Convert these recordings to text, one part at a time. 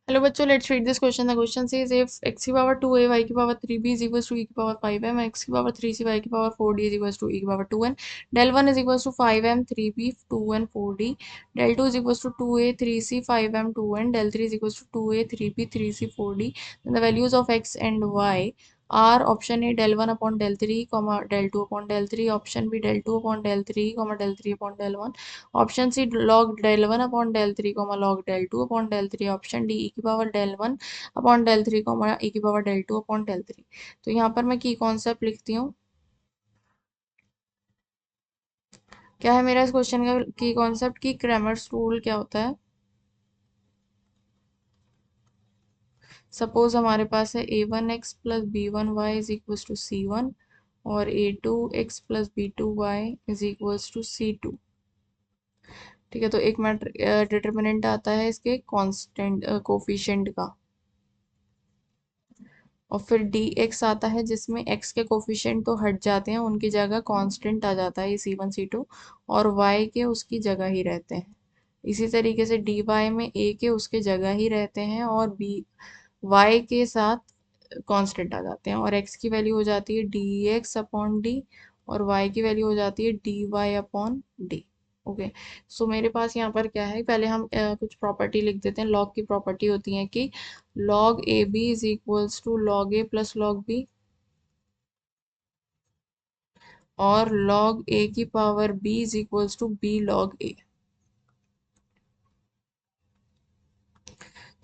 Hello बच्चों, let's read this question. The question says if x की power 2a y की power 3b is equals to e की power 5m, x की power 3c y की power 4d is equals to e की power 2n, del 1 is equals to 5m 3b 2n 4d, del 2 is equals to 2a 3c 5m 2n, del 3 is equals to 2a 3b 3c 4d, then the values of x and y are option A del 1 upon del 3, del 2 upon del 3, option B del 2 upon del 3, del 3 upon del 1, option C log del 1 upon del 3, log del 2 अपॉन del 3, option D E की power del 1 upon del 3, E की power del 2 अपॉन del 3। तो यहाँ पर मैं की concept लिखती हूँ। क्या है मेरा इस क्वेश्चन का की कॉन्सेप्ट, की क्रैमर्स रूल क्या होता है। सपोज हमारे पास है a1x plus b1y is equals to c1 और a2x plus b2y is equals to c2। ठीक है, तो एक मैटर डिटर्मिनेंट आता है इसके कांस्टेंट कोफिशिएंट का, और फिर डी एक्स आता है जिसमें एक्स के कोफिशिएंट तो हट जाते हैं, उनकी जगह कांस्टेंट आ जाता है, ये सी1 सी2, और वाई के उसकी जगह ही रहते हैं। इसी तरीके से डी वाई में ए के उसके जगह ही रहते हैं और बी वाई के साथ कांस्टेंट आ जाते हैं, और एक्स की वैल्यू हो जाती है डी एक्स अपॉन डी, और वाई की वैल्यू हो जाती है D Y upon D. Okay, so मेरे पास यहाँ पर क्या है, पहले हम कुछ प्रॉपर्टी लिख देते हैं। लॉग की प्रॉपर्टी होती है कि log A B is equals to log A plus log B, और log ए की power B is equals to B log A.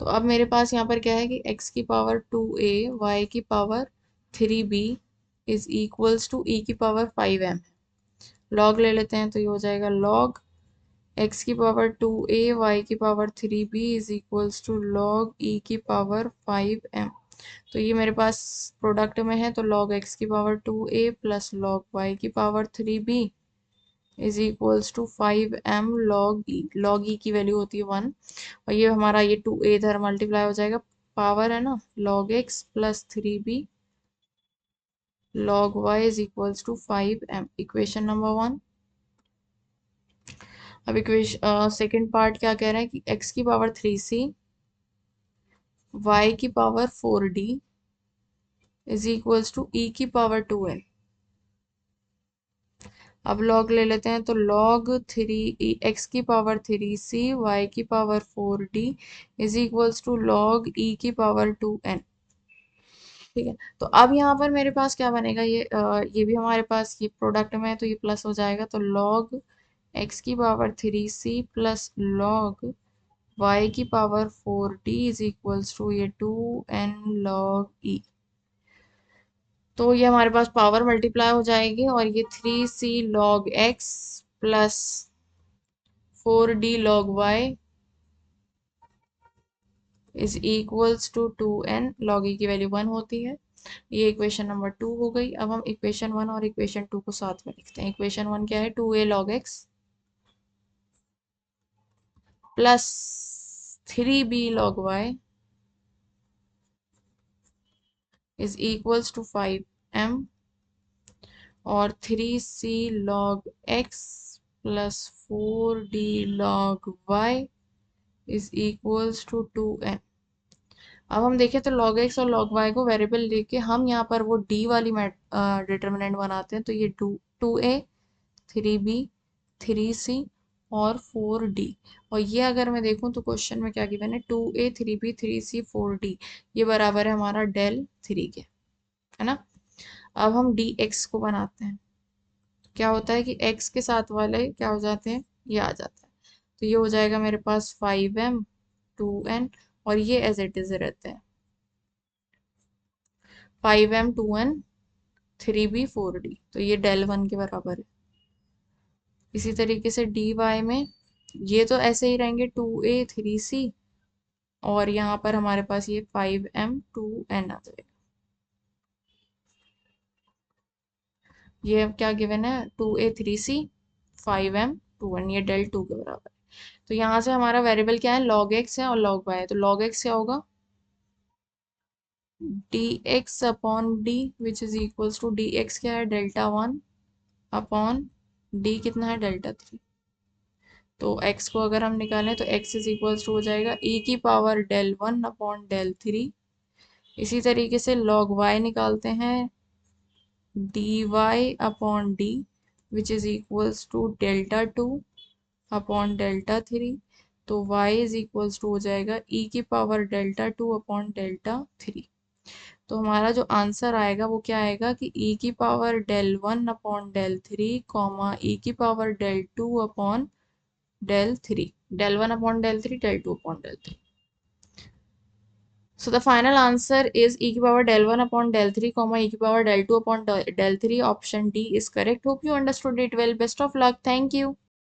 तो अब मेरे पास यहाँ पर क्या है कि x की पावर 2a y की power 3b is equals to e की पावर 5m। log ले लेते हैं तो ये हो जाएगा log x की पावर 2a y की power 3b is equals to log e की पावर 5m। तो ये मेरे पास प्रोडक्ट में है, तो log x की power 2a plus log y की power 3b is equals to 5m log e की वैल्यू होती है 1, और ये हमारा ये 2a इधर मल्टीप्लाई हो जाएगा, पावर है ना, log x plus 3b log y is equals to 5m। Equation number 1। अब इक्वेशन सेकेंड पार्ट क्या कह रहे हैं कि x की पावर 3c y की power 4d is equals to e की पावर 2n। अब log ले लेते हैं, तो log 3 x की पावर 3c y की power 4d is equals to log e की पावर 2n। ठीक है, तो अब यहाँ पर मेरे पास क्या बनेगा, ये भी हमारे पास ये प्रोडक्ट में है तो ये प्लस हो जाएगा, तो log x की power 3c plus log y की power 4d is equals to ये 2n log e। तो ये हमारे पास पावर मल्टीप्लाई हो जाएगी, और ये 3c log x plus 4d log y is equals to 2n log e की वैल्यू 1 होती है। ये इक्वेशन नंबर 2 हो गई। अब हम इक्वेशन 1 और इक्वेशन 2 को साथ में लिखते हैं। इक्वेशन 1 क्या है, 2a log x plus 3b log y is equals to 5m, और 3c log x plus 4d log y is equals to 2n। अब हम देखें तो log x और log y को वेरिएबल लेके हम यहाँ पर वो d वाली डिटर्मिनेंट बनाते हैं, तो ये 2a 3b 3c और 4d, और ये अगर मैं देखूं तो क्वेश्चन में क्या गिवन है, 2a 3b 3c 4d, ये बराबर है हमारा डेल 3 के, है ना। अब हम dx को बनाते हैं। क्या होता है कि x के साथ वाले क्या हो जाते हैं, ये आ जाता है, तो ये हो जाएगा मेरे पास 5m 2n, और ये एज इट इज रहते हैं 5m 2n 3b 4d, तो ये डेल 1 के बराबर है। इसी तरीके से dy में ये तो ऐसे ही रहेंगे 2a 3c, और यहाँ पर हमारे पास ये 5m 2n आ जाएगा। ये क्या गिवन है, 2a 3c 5m 2n, ये डेल 2 के बराबर है। तो यहाँ से हमारा वेरिएबल क्या है, log x है और log y है, तो log x क्या होगा, dx upon d which is equals to dx क्या है, डेल्टा 1 अपॉन d कितना है, डेल्टा 3। तो x को अगर हम निकालें तो x इज इक्वल्स टू हो जाएगा e की power del one upon del three. इसी तरीके से log y निकालते हैं, dy upon D which is equals to delta two upon delta three. तो y इज इक्वल्स टू हो जाएगा e की power delta two upon delta three. तो हमारा जो आंसर आएगा वो क्या आएगा कि e की power del one upon del three comma e की power del two upon del three, del one upon del three, del two upon del three. So the final answer is e की power del 1 upon del 3 comma e की power del 2 upon del 3. Option D is correct. Hope you understood it well. Best of luck. Thank you.